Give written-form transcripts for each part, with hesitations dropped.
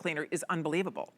cleaner is unbelievable.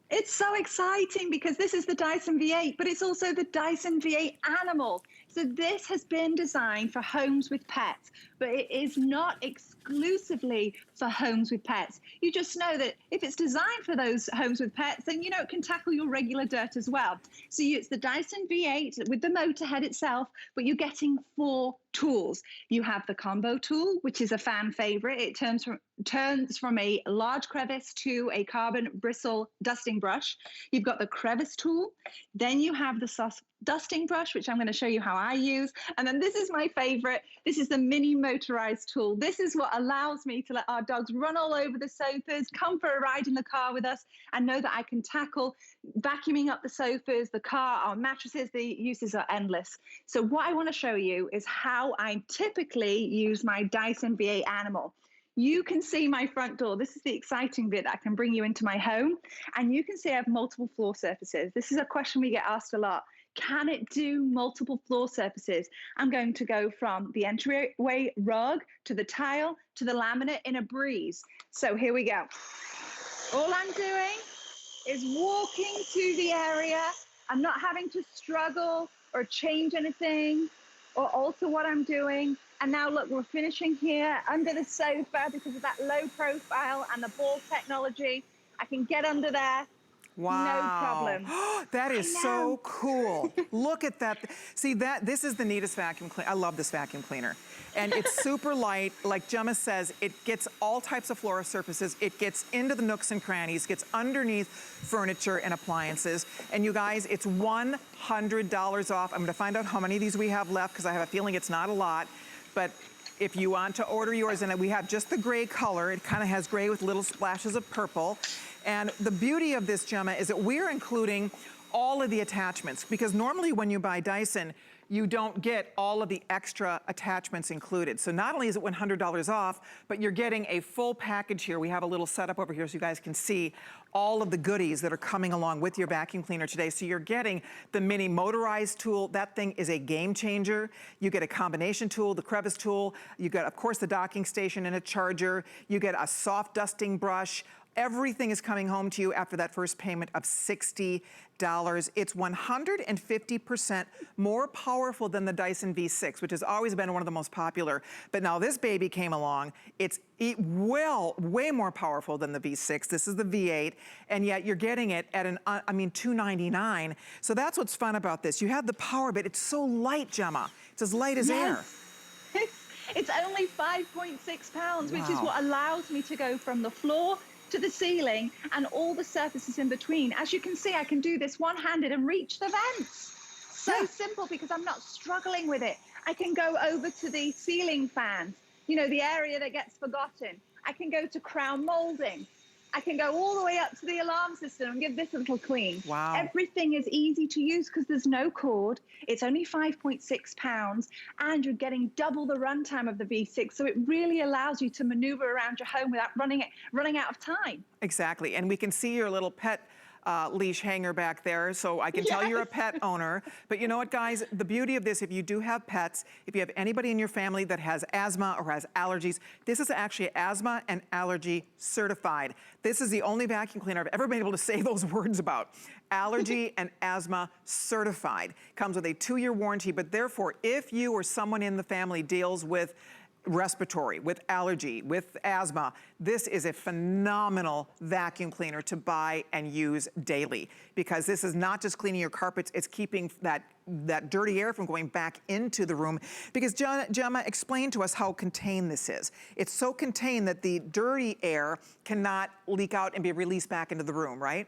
It's so exciting because this is the Dyson V8, but it's also the Dyson V8 Animal. So this has been designed for homes with pets, but it is not exclusively for homes with pets. You just know that if it's designed for those homes with pets, then you know it can tackle your regular dirt as well. So it's the Dyson V8 with the motor head itself, but you're getting 4 tools. You have the combo tool, which is a fan favorite. It turns from a large crevice to a carbon bristle dusting brush. You've got the crevice tool. Then you have the soft dusting brush, which I'm going to show you how I use. And then this is my favorite. This is the mini motorized tool. This is what allows me to let our dogs run all over the sofas, come for a ride in the car with us, and know that I can tackle vacuuming up the sofas, the car, our mattresses. The uses are endless. So what I want to show you is how I typically use my Dyson V8 Animal. You can see my front door. This is the exciting bit that I can bring you into my home. And you can see I have multiple floor surfaces. This is a question we get asked a lot. Can it do multiple floor surfaces? I'm going to go from the entryway rug to the tile to the laminate in a breeze. So here we go. All I'm doing is walking to the area. I'm not having to struggle or change anything or alter what I'm doing. And now look, we're finishing here under the sofa because of that low profile and the ball technology. I can get under there. Wow. No problem. That is so cool. Look at that. See, this is the neatest vacuum cleaner. I love this vacuum cleaner. And it's super light. Like Gemma says, it gets all types of floor surfaces. It gets into the nooks and crannies, gets underneath furniture and appliances. And you guys, it's $100 off. I'm gonna find out how many of these we have left because I have a feeling it's not a lot. But if you want to order yours, and we have just the gray color, it kind of has gray with little splashes of purple. And the beauty of this, Gemma, is that we're including all of the attachments, because normally when you buy Dyson, you don't get all of the extra attachments included. So not only is it $100 off, but you're getting a full package here. We have a little setup over here so you guys can see all of the goodies that are coming along with your vacuum cleaner today. So you're getting the mini motorized tool. That thing is a game changer. You get a combination tool, the crevice tool. You get, of course, the docking station and a charger. You get a soft dusting brush. Everything is coming home to you after that first payment of $60. It's 150% more powerful than the Dyson V6, which has always been one of the most popular. But now this baby came along. It's way more powerful than the V6. This is the V8, and yet you're getting it at $299. So that's what's fun about this. You have the power, but it's so light, Gemma. It's as light as air. It's only 5.6 pounds, which is what allows me to go from the floor to the ceiling and all the surfaces in between. As you can see, I can do this one-handed and reach the vents. So simple because I'm not struggling with it. I can go over to the ceiling fans, you know, the area that gets forgotten. I can go to crown molding. I can go all the way up to the alarm system and give this a little clean. Wow. Everything is easy to use because there's no cord. It's only 5.6 pounds and you're getting double the runtime of the V6. So it really allows you to maneuver around your home without running out of time. Exactly, and we can see your little pet leash hanger back there, so I can tell you're a pet owner. But you know what, guys? The beauty of this, if you do have pets, if you have anybody in your family that has asthma or has allergies, this is actually asthma and allergy certified. This is the only vacuum cleaner I've ever been able to say those words about. Allergy and asthma certified. Comes with a 2-year warranty, but therefore, if you or someone in the family deals with respiratory, with allergy, with asthma, this is a phenomenal vacuum cleaner to buy and use daily, because this is not just cleaning your carpets, it's keeping that dirty air from going back into the room. Because Gemma, explain to us how contained this is. It's so contained that the dirty air cannot leak out and be released back into the room, right?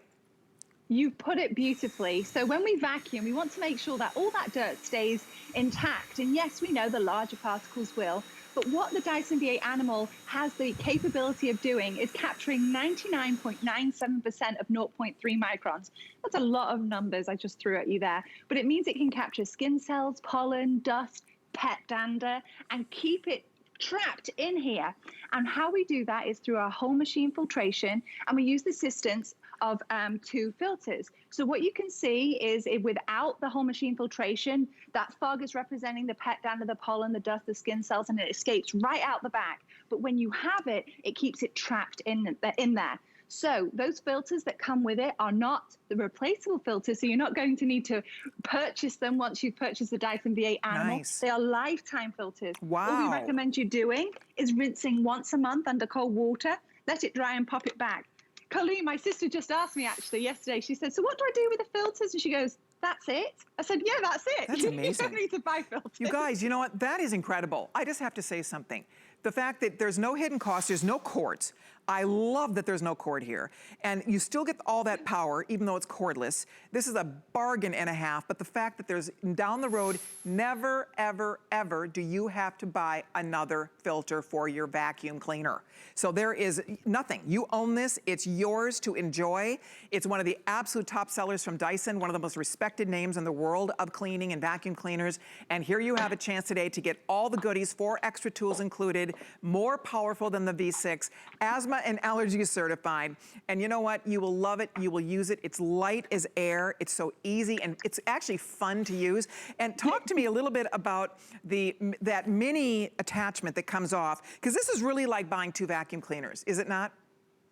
You put it beautifully. So when we vacuum, we want to make sure that all that dirt stays intact. And yes, we know the larger particles will, but what the Dyson V8 Animal has the capability of doing is capturing 99.97% of 0.3 microns. That's a lot of numbers I just threw at you there, but it means it can capture skin cells, pollen, dust, pet dander, and keep it trapped in here. And how we do that is through our whole machine filtration, and we use the assistance of 2 filters. So what you can see is without the whole machine filtration, that fog is representing the pet dander, the pollen, the dust, the skin cells, and it escapes right out the back. But when you have it, it keeps it trapped in there. So those filters that come with it are not the replaceable filters, so you're not going to need to purchase them once you've purchased the Dyson V8 Animal. Nice. They are lifetime filters. Wow. All we recommend you doing is rinsing once a month under cold water, let it dry and pop it back. Colleen, my sister, just asked me actually yesterday, she said, so what do I do with the filters? And she goes, that's it? I said, yeah, that's it. That's amazing. You don't need to buy filters. You guys, you know what? That is incredible. I just have to say something. The fact that there's no hidden cost, there's no cords. I love that there's no cord here. And you still get all that power, even though it's cordless. This is a bargain and a half, but the fact that there's, down the road, never, ever, ever do you have to buy another filter for your vacuum cleaner. So there is nothing. You own this. It's yours to enjoy. It's one of the absolute top sellers from Dyson, one of the most respected names in the world of cleaning and vacuum cleaners. And here you have a chance today to get all the goodies, 4 extra tools included, more powerful than the V6, asthma and allergy certified. And you know what? You will love it. You will use it. It's light as air. It's so easy, and it's actually fun to use. And talk to me a little bit about that mini attachment that comes off, because this is really like buying 2 vacuum cleaners, is it not?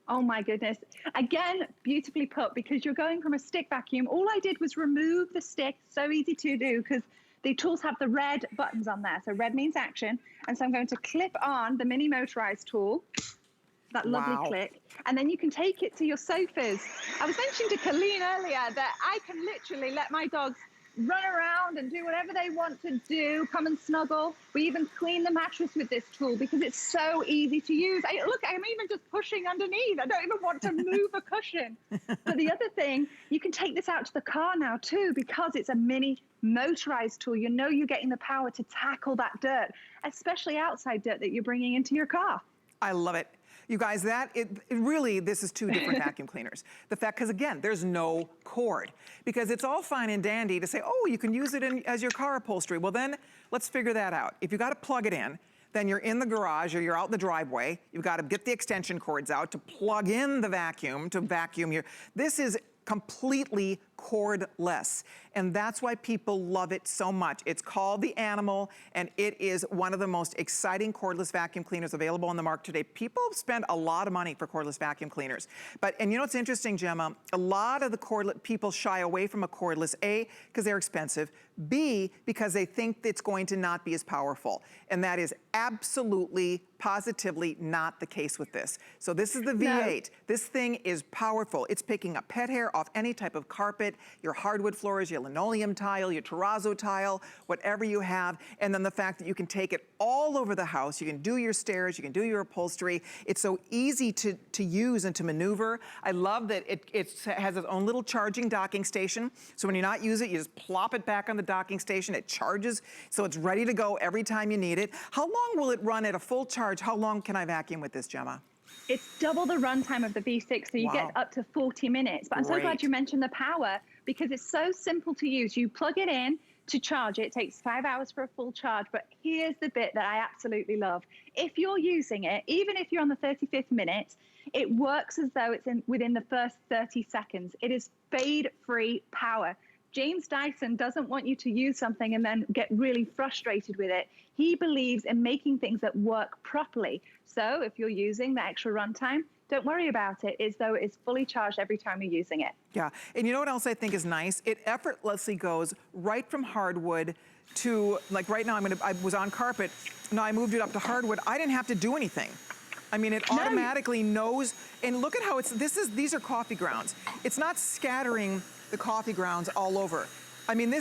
Oh my goodness. Again, beautifully put, because you're going from a stick vacuum. All I did was remove the stick. So easy to do, because the tools have the red buttons on there. So red means action. And so I'm going to clip on the mini motorized tool. That lovely click. And then you can take it to your sofas. I was mentioning to Colleen earlier that I can literally let my dogs run around and do whatever they want to do, come and snuggle. We even clean the mattress with this tool because it's so easy to use. Look, I'm even just pushing underneath. I don't even want to move a cushion. But the other thing, you can take this out to the car now too, because it's a mini motorized tool. You know you're getting the power to tackle that dirt, especially outside dirt that you're bringing into your car. I love it. You guys, really, this is 2 different vacuum cleaners. The fact, because again, there's no cord. Because it's all fine and dandy to say, oh, you can use it as your car upholstery. Well then, let's figure that out. If you gotta plug it in, then you're in the garage or you're out in the driveway, you've gotta get the extension cords out to plug in the vacuum, to vacuum your, this is completely cordless. And that's why people love it so much. It's called the Animal, and it is one of the most exciting cordless vacuum cleaners available on the market today. People spend a lot of money for cordless vacuum cleaners. And you know what's interesting, Gemma? A lot of the cordless people shy away from a cordless, A, because they're expensive, B, because they think it's going to not be as powerful. And that is absolutely, positively not the case with this. So this is the V8. No. This thing is powerful. It's picking up pet hair off any type of carpet, your hardwood floors, your linoleum tile, your terrazzo tile, whatever you have. And then the fact that you can take it all over the house. You can do your stairs, you can do your upholstery. It's so easy to use and to maneuver. I love that it has its own little charging docking station. So when you're not using it, you just plop it back on the docking station. It charges, so it's ready to go every time you need it. How long will it run at a full charge? How long can I vacuum with this, Gemma? It's double the runtime of the V6, so you get up to 40 minutes. But I'm so glad you mentioned the power, because it's so simple to use. You plug it in to charge it. It takes 5 hours for a full charge. But here's the bit that I absolutely love. If you're using it, even if you're on the 35th minute, it works as though it's within the first 30 seconds. It is fade-free power. James Dyson doesn't want you to use something and then get really frustrated with it. He believes in making things that work properly. So if you're using the extra runtime, don't worry about it. It's though it's fully charged every time you're using it. Yeah, and you know what else I think is nice? It effortlessly goes right from hardwood to, like right now I was on carpet, now I moved it up to hardwood. I didn't have to do anything. I mean, it automatically knows, and look at how these are coffee grounds. It's not scattering the coffee grounds all over. I mean,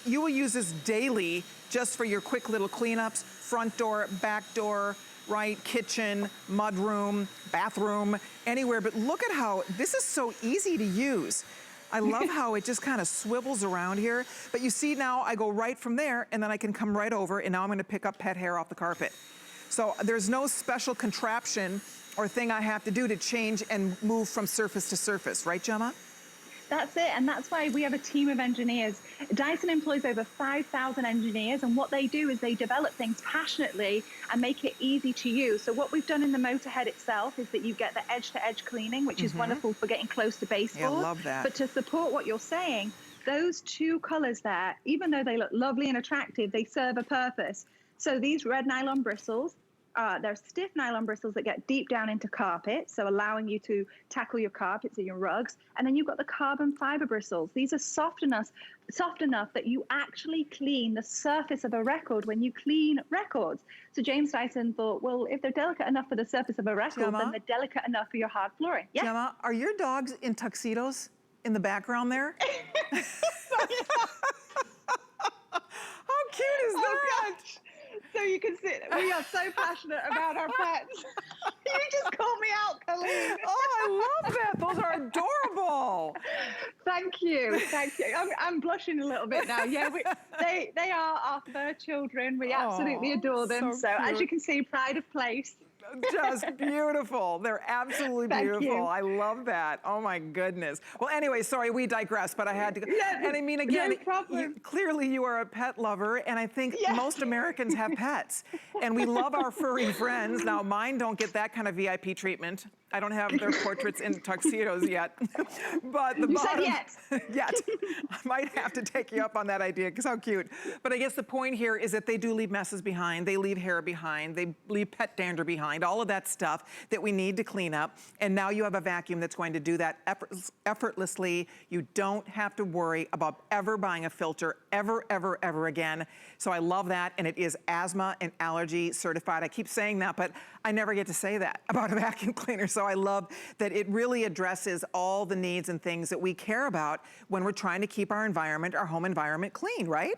you will use this daily just for your quick little cleanups, front door, back door, right, kitchen, mudroom, bathroom, anywhere. But look at how, this is so easy to use. I love how it just kind of swivels around here. But you see now, I go right from there, and then I can come right over, and now I'm gonna pick up pet hair off the carpet. So there's no special contraption or thing I have to do to change and move from surface to surface, right, Gemma? That's it, and that's why we have a team of engineers. Dyson employs over 5,000 engineers, and what they do is they develop things passionately and make it easy to use. So what we've done in the motorhead itself is that you get the edge-to-edge cleaning, which is wonderful for getting close to baseboard. Yeah, I love that. But to support what you're saying, those 2 colors there, even though they look lovely and attractive, they serve a purpose. So these red nylon bristles, They're stiff nylon bristles that get deep down into carpet, so allowing you to tackle your carpets and your rugs. And then you've got the carbon fiber bristles. These are soft enough that you actually clean the surface of a record when you clean records. So James Dyson thought, well, if they're delicate enough for the surface of a record, Gemma? then they're delicate enough for your hard flooring. Yeah. Gemma, are your dogs in tuxedos in the background there? How cute is that? Gosh. So you can see, we are so passionate about our pets. You just called me out, Colleen. Oh, I love that. Those are adorable. Thank you. Thank you. I'm blushing a little bit now. Yeah, they are our fur children. We absolutely adore them. So as you can see, pride of place. Just beautiful. They're absolutely beautiful. You. I love that. Oh my goodness. Well, anyway, sorry, we digress, but I had to go. Yeah, and I mean, again, no problem. Clearly you are a pet lover, and I think most Americans have pets. And we love our furry friends. Now, mine don't get that kind of VIP treatment. I don't have their portraits in tuxedos yet. But the bottom, said yet. I might have to take you up on that idea, because how cute. But I guess the point here is that they do leave messes behind. They leave hair behind. They leave pet dander behind. All of that stuff that we need to clean up. And now you have a vacuum that's going to do that effortlessly. You don't have to worry about ever buying a filter ever, ever, ever again. So I love that. And it is asthma and allergy certified. I keep saying that, but I never get to say that about a vacuum cleaner. So I love that it really addresses all the needs and things that we care about when we're trying to keep our environment, our home environment clean, right?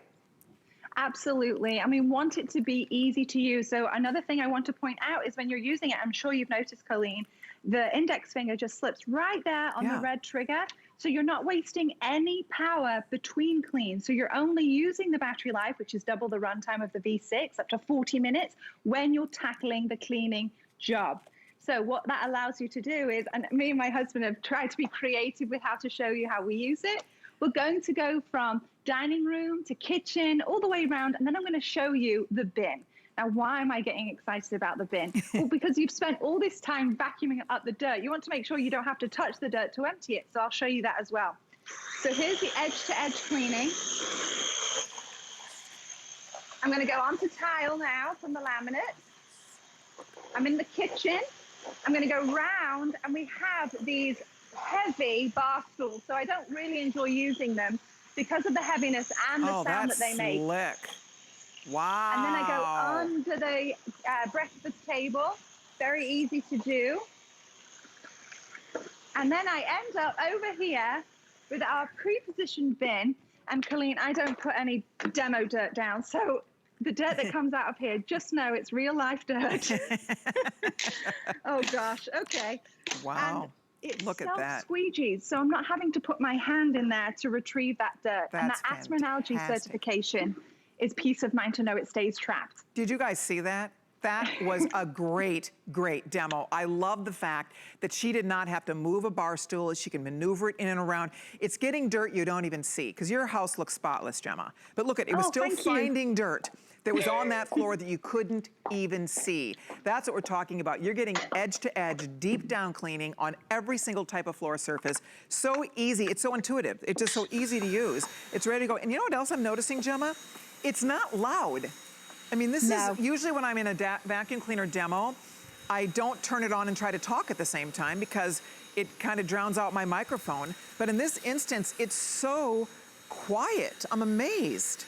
Absolutely. I mean, want it to be easy to use. So another thing I want to point out is when you're using it, I'm sure you've noticed, Colleen, the index finger just slips right there on the red trigger. So you're not wasting any power between cleans. So you're only using the battery life, which is double the runtime of the V6, up to 40 minutes when you're tackling the cleaning job. So what that allows you to do is, and me and my husband have tried to be creative with how to show you how we use it. We're going to go from dining room to kitchen, all the way around, and then I'm going to show you the bin. Now, why am I getting excited about the bin? Well, because you've spent all this time vacuuming up the dirt. You want to make sure you don't have to touch the dirt to empty it. So I'll show you that as well. So here's the edge-to-edge cleaning. I'm going to go onto tile now from the laminate. I'm in the kitchen. I'm going to go round, and we have these heavy bar stools. So I don't really enjoy using them because of the heaviness and the sound that they make. Slick. Wow. And then I go under the breakfast table. Very easy to do. And then I end up over here with our pre-positioned bin. And Colleen, I don't put any demo dirt down. So the dirt that comes out of here, just know it's real life dirt. Oh gosh, okay. Wow. And it's look at that. Squeegees, so I'm not having to put my hand in there to retrieve that dirt. That's and that asthma and allergy certification is peace of mind to know it stays trapped. Did you guys see that? That was a great, great demo. I love the fact that she did not have to move a bar stool. She can maneuver it in and around. It's getting dirt you don't even see, because your house looks spotless, Gemma. But look, it was still finding dirt that was on that floor that you couldn't even see. That's what we're talking about. You're getting edge to edge, deep down cleaning on every single type of floor surface. So easy, it's so intuitive. It's just so easy to use. It's ready to go. And you know what else I'm noticing, Gemma? It's not loud. I mean, this is usually when I'm in a vacuum cleaner demo, I don't turn it on and try to talk at the same time because it kind of drowns out my microphone. But in this instance, it's so quiet. I'm amazed.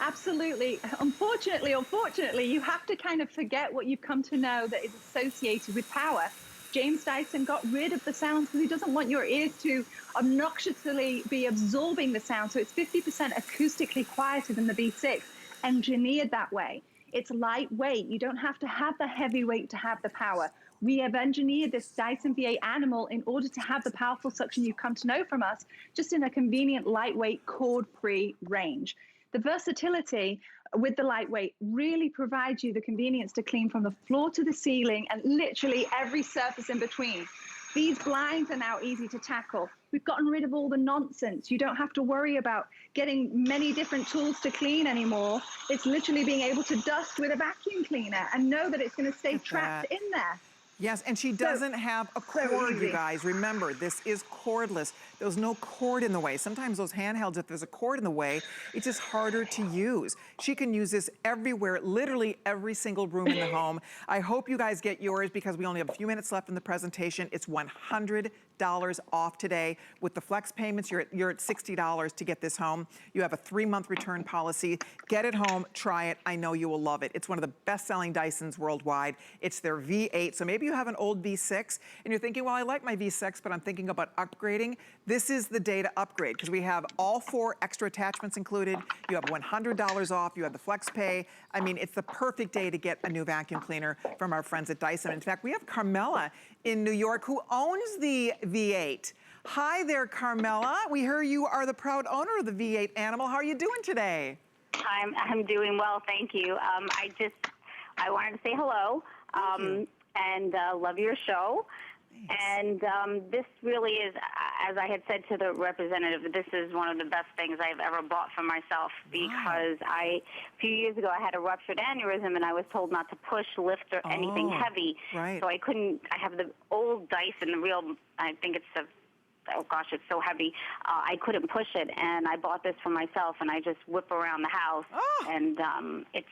Absolutely. Unfortunately, or fortunately, you have to kind of forget what you've come to know that is associated with power. James Dyson got rid of the sound because he doesn't want your ears to obnoxiously be absorbing the sound. So it's 50% acoustically quieter than the V6, engineered that way. It's lightweight. You don't have to have the heavyweight to have the power. We have engineered this Dyson V8 Animal in order to have the powerful suction you've come to know from us, just in a convenient, lightweight, cord-free range. The versatility with the lightweight really provides you the convenience to clean from the floor to the ceiling and literally every surface in between. These blinds are now easy to tackle. We've gotten rid of all the nonsense. You don't have to worry about getting many different tools to clean anymore. It's literally being able to dust with a vacuum cleaner and know that it's going to stay trapped in there. Yes, and she doesn't have a cord, you guys. Remember, this is cordless. There's no cord in the way. Sometimes those handhelds, if there's a cord in the way, it's just harder to use. She can use this everywhere, literally every single room in the home. I hope you guys get yours because we only have a few minutes left in the presentation. It's $100 off today. With the flex payments, you're at $60 to get this home. You have a 3-month return policy. Get it home, try it. I know you will love it. It's one of the best-selling Dysons worldwide. It's their V8, so maybe you have an old V6 and you're thinking, well, I like my V6, but I'm thinking about upgrading. This is the day to upgrade because we have all 4 extra attachments included. You have $100 off. You have the flex pay. I mean, it's the perfect day to get a new vacuum cleaner from our friends at Dyson. In fact, we have Carmela in New York who owns the V8. Hi there, Carmela. We hear you are the proud owner of the V8 Animal. How are you doing today? I'm doing well, thank you. I wanted to say hello and love your show. Thanks. And this really is, as I had said to the representative, this is one of the best things I've ever bought for myself because a few years ago I had a ruptured aneurysm and I was told not to push, lift, or anything heavy. Right. So I couldn't, I have the old Dyson, the real, I think it's the, oh gosh, it's so heavy. I couldn't push it, and I bought this for myself, and I just whip around the house, and it's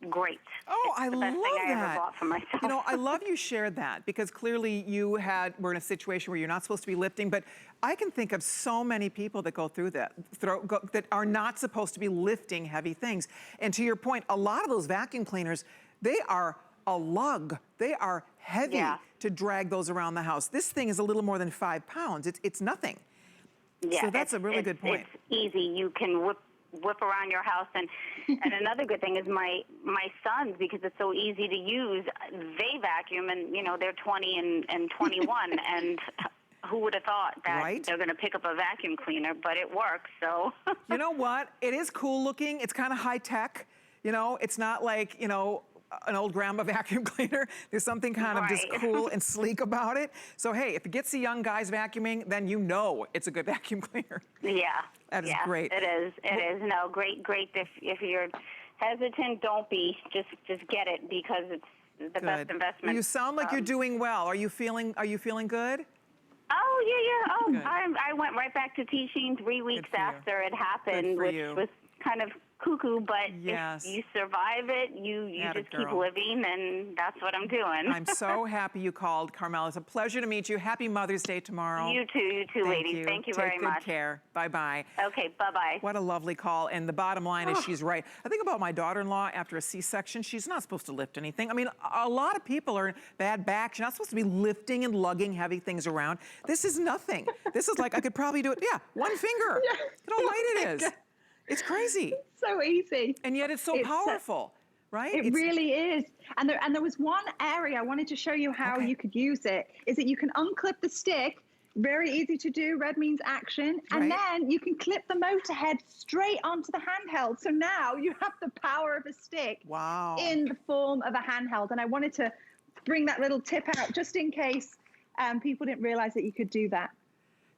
great. Oh, it's the best thing I ever that. bought for myself. You know, I love you shared that because clearly you were in a situation where you're not supposed to be lifting, but I can think of so many people that go through that, that are not supposed to be lifting heavy things. And to your point, a lot of those vacuum cleaners, they are a lug. They are heavy to drag those around the house. This thing is a little more than 5 pounds. It's nothing. Yeah, so that's a really good point. It's easy. You can whip around your house, and another good thing is my sons, because it's so easy to use, they vacuum, and you know they're 20 and 21, and who would have thought that they're going to pick up a vacuum cleaner, but it works. So you know what? It is cool looking. It's kind of high tech. You know, it's not like, you know, an old grandma vacuum cleaner. There's something kind of just cool and sleek about it. So hey, if it gets the young guys vacuuming, then you know it's a good vacuum cleaner. Yeah. That is great. It is. It is. No, great. If you're hesitant, don't be. Just get it because it's the best investment. Well, you sound like you're doing well. Are you feeling good? Oh yeah. Oh, I went right back to teaching 3 weeks after it happened, which was kind of cuckoo, but if you survive it, you just keep living, and that's what I'm doing. I'm so happy you called, Carmela. It's a pleasure to meet you. Happy Mother's Day tomorrow. You too, ladies. Thank you very much. Take good care. Bye-bye. Okay, bye-bye. What a lovely call, and the bottom line is she's right. I think about my daughter-in-law after a C-section. She's not supposed to lift anything. I mean, a lot of people are in bad back. You're not supposed to be lifting and lugging heavy things around. This is nothing. This is like, I could probably do it, one finger. Look how light it is. It's crazy. So easy. And yet it's so powerful, right? It really is. And there was one area I wanted to show you how you could use it, is that you can unclip the stick, very easy to do, red means action, and then you can clip the motor head straight onto the handheld. So now you have the power of a stick in the form of a handheld. And I wanted to bring that little tip out just in case people didn't realize that you could do that.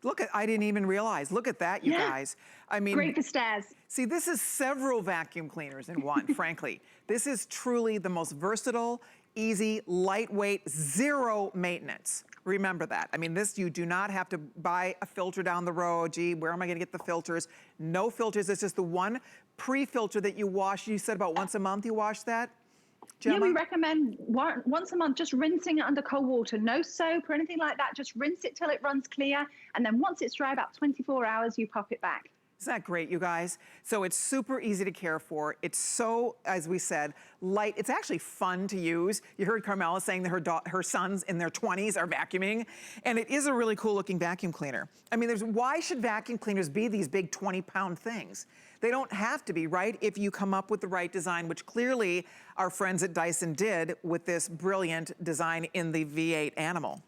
Look at, I didn't even realize. Look at that, you guys. I mean, great for stairs. See, this is several vacuum cleaners in one, frankly. This is truly the most versatile, easy, lightweight, zero maintenance. Remember that. I mean, this, you do not have to buy a filter down the road. Gee, where am I gonna get the filters? No filters, it's just the one pre-filter that you wash. You said about once a month you wash that? Gemma? Yeah, we recommend once a month, just rinsing it under cold water. No soap or anything like that. Just rinse it till it runs clear. And then once it's dry, about 24 hours, you pop it back. Isn't that great, you guys? So it's super easy to care for. It's so, as we said, light. It's actually fun to use. You heard Carmela saying that her sons in their 20s are vacuuming. And it is a really cool looking vacuum cleaner. I mean, why should vacuum cleaners be these big 20-pound things? They don't have to be, right? If you come up with the right design, which clearly our friends at Dyson did with this brilliant design in the V8 Animal.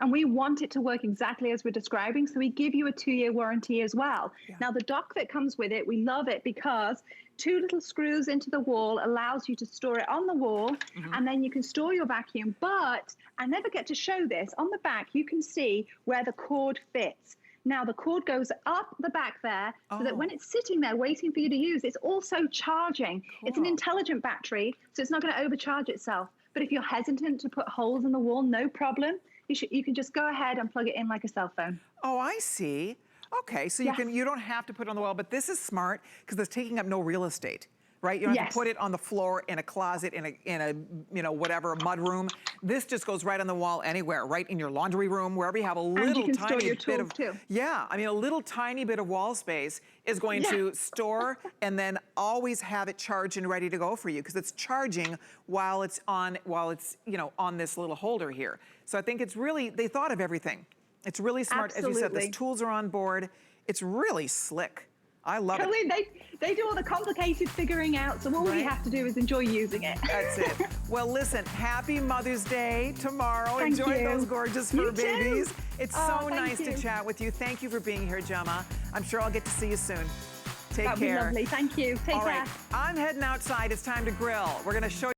And we want it to work exactly as we're describing, so we give you a 2-year warranty as well. Now, the dock that comes with it, we love it because 2 little screws into the wall allows you to store it on the wall, and then you can store your vacuum. But I never get to show this. On the back, you can see where the cord fits. Now, the cord goes up the back there so that when it's sitting there waiting for you to use, it's also charging. It's an intelligent battery, so it's not going to overcharge itself. But if you're hesitant to put holes in the wall, no problem. You can just go ahead and plug it in like a cell phone. Oh, I see. Okay, so Yes. you don't have to put it on the wall, but this is smart because it's taking up no real estate, right? You don't have to put it on the floor, in a closet, in a you know, whatever, a mud room. This just goes right on the wall anywhere, right in your laundry room, wherever you have a little and you can tiny store your bit tools of, too. yeah, I mean, a little tiny bit of wall space is going to store and then always have it charged and ready to go for you because it's charging while it's you know, on this little holder here. So I think it's really, they thought of everything. It's really smart. Absolutely. As you said, the tools are on board. It's really slick. I love it. They do all the complicated figuring out, so all we have to do is enjoy using it. That's it. Well, listen, happy Mother's Day tomorrow. Thank Enjoy you. those gorgeous You fur babies. too. It's Oh, so thank nice to you. chat with you. Thank you for being here, Gemma. I'm sure I'll get to see you soon. Take That'd care. be lovely. Thank you. Take All care. right, I'm heading outside. It's time to grill. We're going to show you